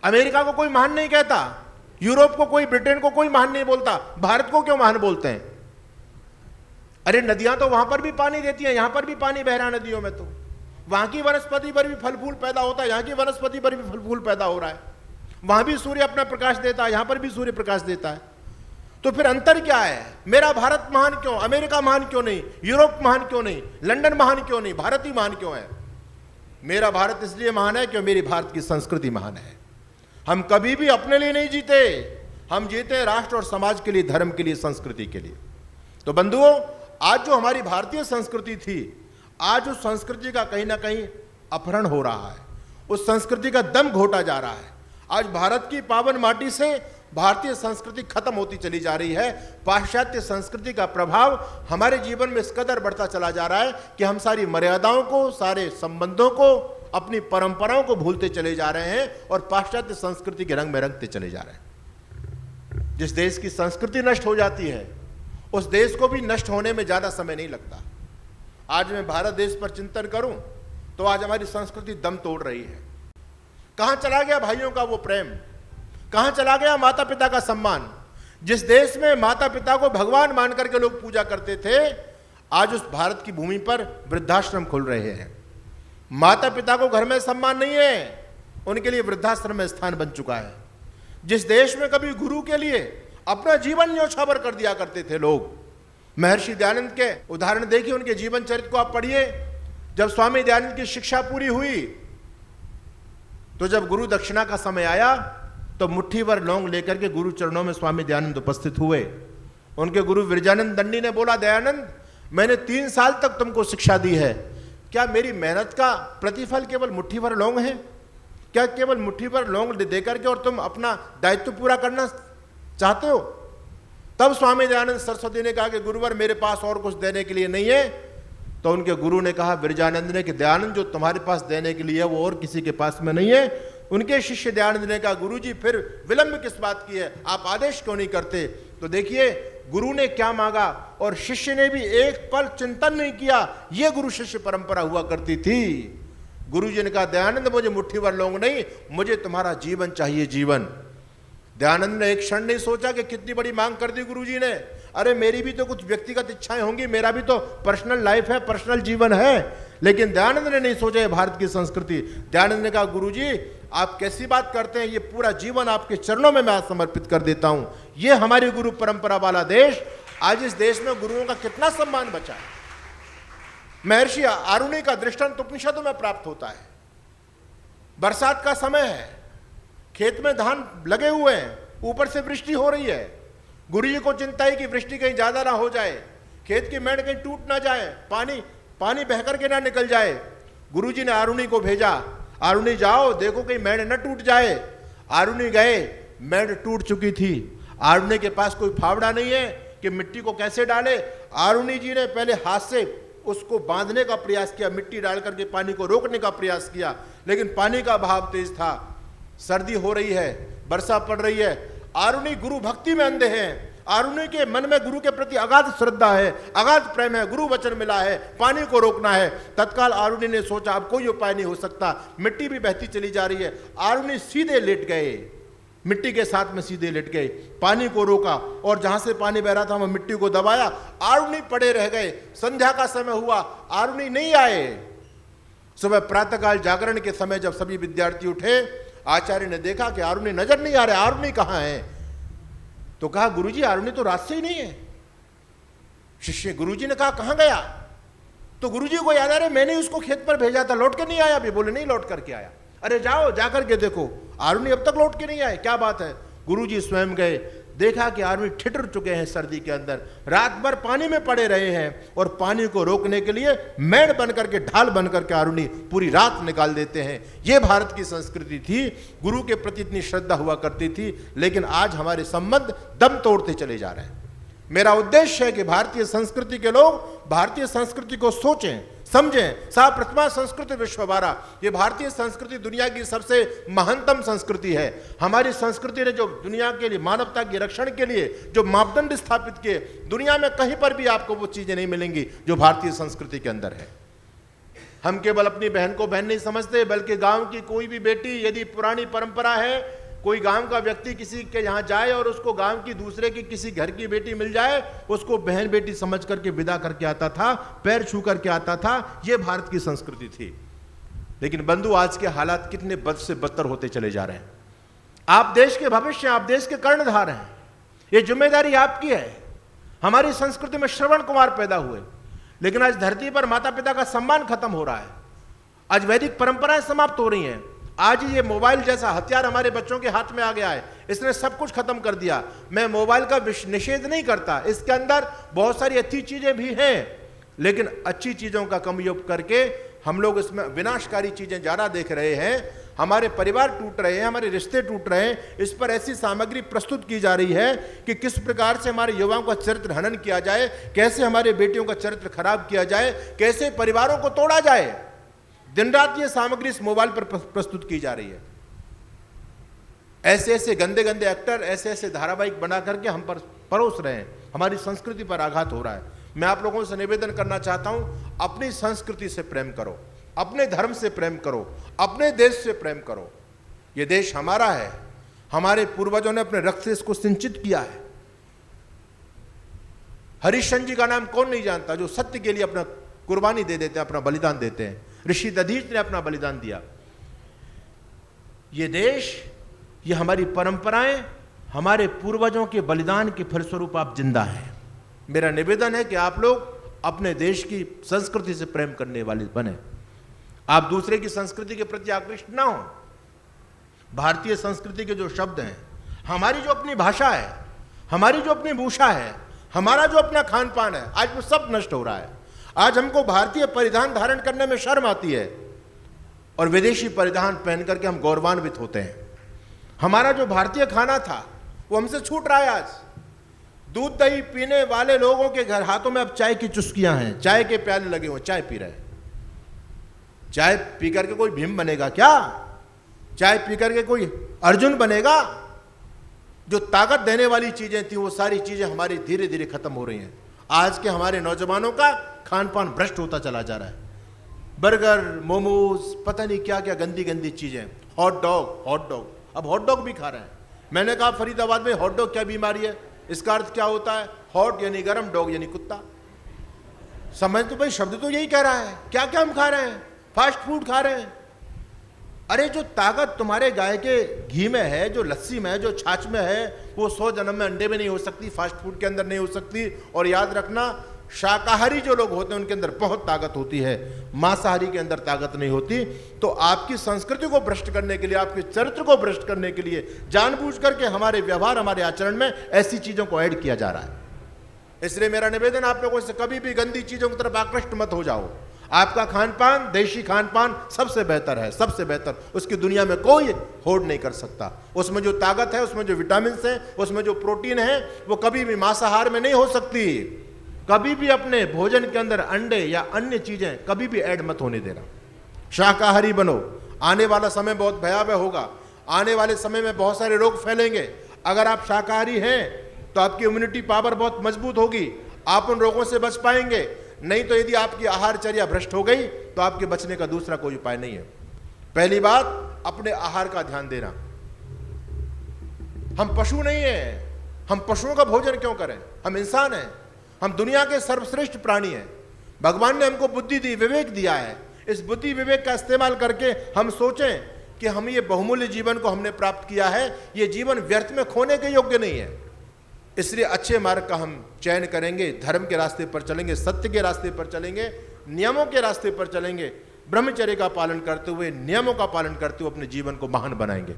America को कोई महान नहीं कहता, यूरोप को कोई, ब्रिटेन को कोई महान नहीं बोलता, भारत को क्यों महान बोलते हैं? अरे नदियां तो वहां पर भी पानी देती हैं, यहां पर भी पानी बह रहा है नदियों में, तो वहां की वनस्पति पर भी फल फूल पैदा होता है, यहां की वनस्पति पर भी फल फूल पैदा हो रहा है, वहां भी सूर्य अपना प्रकाश देता है, यहां पर भी सूर्य प्रकाश देता है। तो फिर अंतर क्या है? मेरा भारत महान क्यों, अमेरिका महान क्यों नहीं, यूरोप महान क्यों नहीं, लंदन महान क्यों नहीं, भारत ही महान क्यों है? मेरा भारत इसलिए महान है क्योंकि मेरी भारत की संस्कृति महान है। हम कभी भी अपने लिए नहीं जीते, हम जीते राष्ट्र और समाज के लिए, धर्म के लिए, संस्कृति के लिए। तो बंधुओं, आज जो हमारी भारतीय संस्कृति थी, आज उस संस्कृति का कहीं ना कहीं अपहरण हो रहा है, उस संस्कृति का दम घोटा जा रहा है। आज भारत की पावन माटी से भारतीय संस्कृति खत्म होती चली जा रही है। पाश्चात्य संस्कृति का प्रभाव हमारे जीवन में इस कदर बढ़ता चला जा रहा है कि हम सारी मर्यादाओं को, सारे संबंधों को, अपनी परंपराओं को भूलते चले जा रहे हैं और पाश्चात्य संस्कृति के रंग में रंगते चले जा रहे हैं। जिस देश की संस्कृति नष्ट हो जाती है, उस देश को भी नष्ट होने में ज्यादा समय नहीं लगता। आज मैं भारत देश पर चिंतन करूं तो आज हमारी संस्कृति दम तोड़ रही है। कहां चला गया भाइयों का वो प्रेम, कहां चला गया माता पिता का सम्मान? जिस देश में माता पिता को भगवान मान करके लोग पूजा करते थे, आज उस भारत की भूमि पर वृद्धाश्रम खुल रहे हैं। माता पिता को घर में सम्मान नहीं है, उनके लिए वृद्धाश्रम में स्थान बन चुका है। जिस देश में कभी गुरु के लिए अपना जीवन न्योछावर कर दिया करते थे लोग, महर्षि दयानंद के उदाहरण देखिए, उनके जीवन चरित्र को आप पढ़िए। जब स्वामी दयानंद की शिक्षा पूरी हुई तो जब गुरु दक्षिणा का समय आया तो मुट्ठी भर लौंग लेकर के गुरु चरणों में स्वामी दयानंद उपस्थित हुए। उनके गुरु विरजानंद दंडी ने बोला, दयानंद, मैंने 3 साल तक तुमको शिक्षा दी है, क्या मेरी मेहनत का प्रतिफल केवल मुट्ठी भर लौंग है? क्या केवल मुट्ठी भर लौंग दे करके और तुम अपना दायित्व पूरा करना चाहते हो? तब स्वामी दयानंद सरस्वती ने कहा कि गुरुवर, मेरे पास और कुछ देने के लिए नहीं है। तो उनके गुरु ने कहा, विरजानंद ने, कि दयानंद, जो तुम्हारे पास देने के लिए है वो और किसी के पास में नहीं है। उनके शिष्य दयानंद ने कहा, गुरुजी, फिर विलंब किस बात की है, आप आदेश क्यों नहीं करते? तो देखिए गुरु ने क्या मांगा और शिष्य ने भी एक पल चिंतन नहीं किया। यह गुरु शिष्य परंपरा हुआ करती थी। गुरुजी ने कहा, दयानंद, मुझे मुट्ठी भर लौंग नहीं, मुझे तुम्हारा जीवन चाहिए, जीवन। दयानंद ने एक क्षण नहीं सोचा कि कितनी बड़ी मांग कर दी गुरुजी ने। अरे मेरी भी तो कुछ व्यक्तिगत इच्छाएं होंगी, मेरा भी तो पर्सनल लाइफ है, पर्सनल जीवन है। लेकिन दयानंद ने नहीं सोचा ये भारत की संस्कृति। दयानंद ने कहा, गुरुजी, आप कैसी बात करते हैं, ये पूरा जीवन आपके चरणों में मैं समर्पित कर देता हूं। ये हमारी गुरु परंपरा वाला देश, आज इस देश में गुरुओं का कितना सम्मान बचा है। महर्षि आरुणि का दृष्टांत उपनिषदों में प्राप्त होता है। बरसात का समय है, खेत में धान लगे हुए हैं, ऊपर से वृष्टि हो रही है। गुरुजी को चिंता है कि वृष्टि कहीं ज्यादा ना हो जाए, खेत की मेड़ कहीं टूट ना जाए, पानी बह करके ना निकल जाए। गुरुजी ने आरुणि को भेजा, आरुणि जाओ, देखो कहीं मेड़ न टूट जाए। आरुणि गए, मेड़ टूट चुकी थी। आरुणि के पास कोई फावड़ा नहीं है कि मिट्टी को कैसे डाले। आरुणि जी ने पहले हाथ से उसको बांधने का प्रयास किया, मिट्टी डाल करके पानी को रोकने का प्रयास किया, लेकिन पानी का बहाव तेज था। सर्दी हो रही है, वर्षा पड़ रही है। आरुणि गुरु भक्ति में अंधे हैं। आरुणि के मन में गुरु के प्रति अगाध श्रद्धा है, अगाध प्रेम है, गुरु वचन मिला है, पानी को रोकना है। तत्काल आरुणि ने सोचा अब कोई उपाय नहीं हो सकता, मिट्टी भी बहती चली जा रही है। आरुणि सीधे लेट गए, मिट्टी के साथ में सीधे लेट गए, पानी को रोका और जहां से पानी बह रहा था वह मिट्टी को दबाया। आरुणि पड़े रह गए। संध्या का समय हुआ, आरुणि नहीं आए। सुबह प्रातःकाल जागरण के समय जब सभी विद्यार्थी उठे, आचार्य ने देखा कि आरुणि नजर नहीं आ रहे, आरुणि कहां है? तो कहा, गुरुजी, आरुणि तो रात से ही नहीं है। शिष्य गुरुजी ने कहा, कहां गया? तो गुरुजी को याद आ रहा है, मैंने उसको खेत पर भेजा था, लौट के नहीं आया अभी। बोले, नहीं लौट करके आया। अरे जाओ, जाकर के देखो, आरुणि अब तक लौट के नहीं आए, क्या बात है? गुरुजी स्वयं गए, देखा कि आरुणि ठिठुर चुके हैं सर्दी के अंदर, रात भर पानी में पड़े रहे हैं और पानी को रोकने के लिए मेड़ बन करके, ढाल बन करके आरुणि पूरी रात निकाल देते हैं। यह भारत की संस्कृति थी। गुरु के प्रति इतनी श्रद्धा हुआ करती थी, लेकिन आज हमारे संबंध दम तोड़ते चले जा रहे हैं। मेरा उद्देश्य है कि भारतीय संस्कृति के लोग भारतीय संस्कृति को सोचें, समझें। सा प्रथमा संस्कृति विश्वभारा, ये भारतीय संस्कृति दुनिया की सबसे महानतम संस्कृति है। हमारी संस्कृति ने जो दुनिया के लिए, मानवता के रक्षण के लिए जो मापदंड स्थापित किए, दुनिया में कहीं पर भी आपको वो चीजें नहीं मिलेंगी जो भारतीय संस्कृति के अंदर है। हम केवल अपनी बहन को बहन नहीं समझते, बल्कि गांव की कोई भी बेटी, यदि पुरानी परंपरा है, कोई गांव का व्यक्ति किसी के यहाँ जाए और उसको गांव की दूसरे की किसी घर की बेटी मिल जाए, उसको बहन बेटी समझ करके विदा करके आता था, पैर छू करके आता था। यह भारत की संस्कृति थी। लेकिन बंधु, आज के हालात कितने बद से बदतर होते चले जा रहे हैं। आप देश के भविष्य, आप देश के कर्णधार हैं, ये जिम्मेदारी आपकी है। हमारी संस्कृति में श्रवण कुमार पैदा हुए, लेकिन आज धरती पर माता पिता का सम्मान खत्म हो रहा है। आज वैदिक परंपराएं समाप्त हो रही हैं। आज ये मोबाइल जैसा हथियार हमारे बच्चों के हाथ में आ गया है, इसने सब कुछ खत्म कर दिया। मैं मोबाइल का निषेध नहीं करता, इसके अंदर बहुत सारी अच्छी चीजें भी हैं, लेकिन अच्छी चीजों का कम उपयोग करके हम लोग इसमें विनाशकारी चीजें ज्यादा देख रहे हैं। हमारे परिवार टूट रहे हैं, हमारे रिश्ते टूट रहे हैं। इस पर ऐसी सामग्री प्रस्तुत की जा रही है कि किस प्रकार से हमारे युवाओं का चरित्र हनन किया जाए, कैसे हमारे बेटियों का चरित्र खराब किया जाए, कैसे परिवारों को तोड़ा जाए। दिन रात ये सामग्री इस मोबाइल पर प्रस्तुत की जा रही है। ऐसे ऐसे गंदे गंदे एक्टर, ऐसे ऐसे धारावाहिक बना करके हम पर परोस रहे हैं। हमारी संस्कृति पर आघात हो रहा है। मैं आप लोगों से निवेदन करना चाहता हूं, अपनी संस्कृति से प्रेम करो, अपने धर्म से प्रेम करो, अपने देश से प्रेम करो। यह देश हमारा है, हमारे पूर्वजों ने अपने रक्त से इसको सिंचित किया है। हरिश्चंद्र जी का नाम कौन नहीं जानता, जो सत्य के लिए अपना कुर्बानी दे देते हैं, अपना बलिदान देते हैं। ऋषि दधीच ने अपना बलिदान दिया। ये देश, ये हमारी परंपराएं, हमारे पूर्वजों के बलिदान के फलस्वरूप आप जिंदा हैं। मेरा निवेदन है कि आप लोग अपने देश की संस्कृति से प्रेम करने वाले बने। आप दूसरे की संस्कृति के प्रति आकृष्ट ना हो। भारतीय संस्कृति के जो शब्द हैं, हमारी जो अपनी भाषा है, हमारी जो अपनी भूषा है, हमारा जो अपना खान पान है, आज वो सब नष्ट हो रहा है। आज हमको भारतीय परिधान धारण करने में शर्म आती है और विदेशी परिधान पहन करके हम गौरवान्वित होते हैं। हमारा जो भारतीय खाना था वो हमसे छूट रहा है। आज दूध दही पीने वाले लोगों के घर हाथों में अब चाय की चुस्कियां हैं, चाय के प्याले लगे हुए, चाय पी रहे हैं। चाय पी करके कोई भीम बनेगा क्या? चाय पी करके कोई अर्जुन बनेगा? जो ताकत देने वाली चीजें थी वो सारी चीजें हमारी धीरे धीरे खत्म हो रही हैं। आज के हमारे नौजवानों का खान पान भ्रष्ट होता चला जा रहा है। बर्गर, मोमोज, पता नहीं क्या क्या गंदी गंदी चीजें। हॉट डॉग, अब हॉट डॉग भी खा रहे हैं। मैंने कहा फरीदाबाद में हॉट डॉग क्या बीमारी है? इसका अर्थ क्या होता है? हॉट यानी गर्म, डॉग यानी कुत्ता। समझ तो भाई, शब्द तो यही कह रहा है। क्या क्या हम खा रहे हैं? फास्ट फूड खा रहे हैं। अरे जो ताकत तुम्हारे गाय के घी में है, जो लस्सी में है, जो छाछ में है, वो 100 जन्म में अंडे में नहीं हो सकती, फास्ट फूड के अंदर नहीं हो सकती। और याद रखना, शाकाहारी जो लोग होते हैं उनके अंदर बहुत ताकत होती है, मांसाहारी के अंदर ताकत नहीं होती। तो आपकी संस्कृति को भ्रष्ट करने के लिए, आपके चरित्र को भ्रष्ट करने के लिए जानबूझ करके हमारे व्यवहार, हमारे आचरण में ऐसी चीजों को ऐड किया जा रहा है। इसलिए मेरा निवेदन आप लोगों से, कभी भी गंदी चीजों की तरफ आकृष्ट मत हो जाओ। आपका खान पान, देशी खान पान सबसे बेहतर है, सबसे बेहतर। उसकी दुनिया में कोई होड़ नहीं कर सकता। उसमें जो ताकत है, उसमें जो विटामिन है, उसमें जो प्रोटीन है, वो कभी भी मांसाहार में नहीं हो सकती। कभी भी अपने भोजन के अंदर अंडे या अन्य चीजें कभी भी ऐड मत होने देना। शाकाहारी बनो। आने वाला समय बहुत भयावह होगा। आने वाले समय में बहुत सारे रोग फैलेंगे। अगर आप शाकाहारी हैं तो आपकी इम्यूनिटी पावर बहुत मजबूत होगी, आप उन रोगों से बच पाएंगे। नहीं तो यदि आपकी आहारचर्या भ्रष्ट हो गई तो आपके बचने का दूसरा कोई उपाय नहीं है। पहली बात, अपने आहार का ध्यान देना। हम पशु नहीं हैं, हम पशुओं का भोजन क्यों करें? हम इंसान हैं, हम दुनिया के सर्वश्रेष्ठ प्राणी हैं। भगवान ने हमको बुद्धि दी, विवेक दिया है। इस बुद्धि विवेक का इस्तेमाल करके हम सोचें कि हम ये बहुमूल्य जीवन को हमने प्राप्त किया है, ये जीवन व्यर्थ में खोने के योग्य नहीं है। इसलिए अच्छे मार्ग का हम चयन करेंगे, धर्म के रास्ते पर चलेंगे, सत्य के रास्ते पर चलेंगे, नियमों के रास्ते पर चलेंगे, ब्रह्मचर्य का पालन करते हुए, नियमों का पालन करते हुए अपने जीवन को महान बनाएंगे।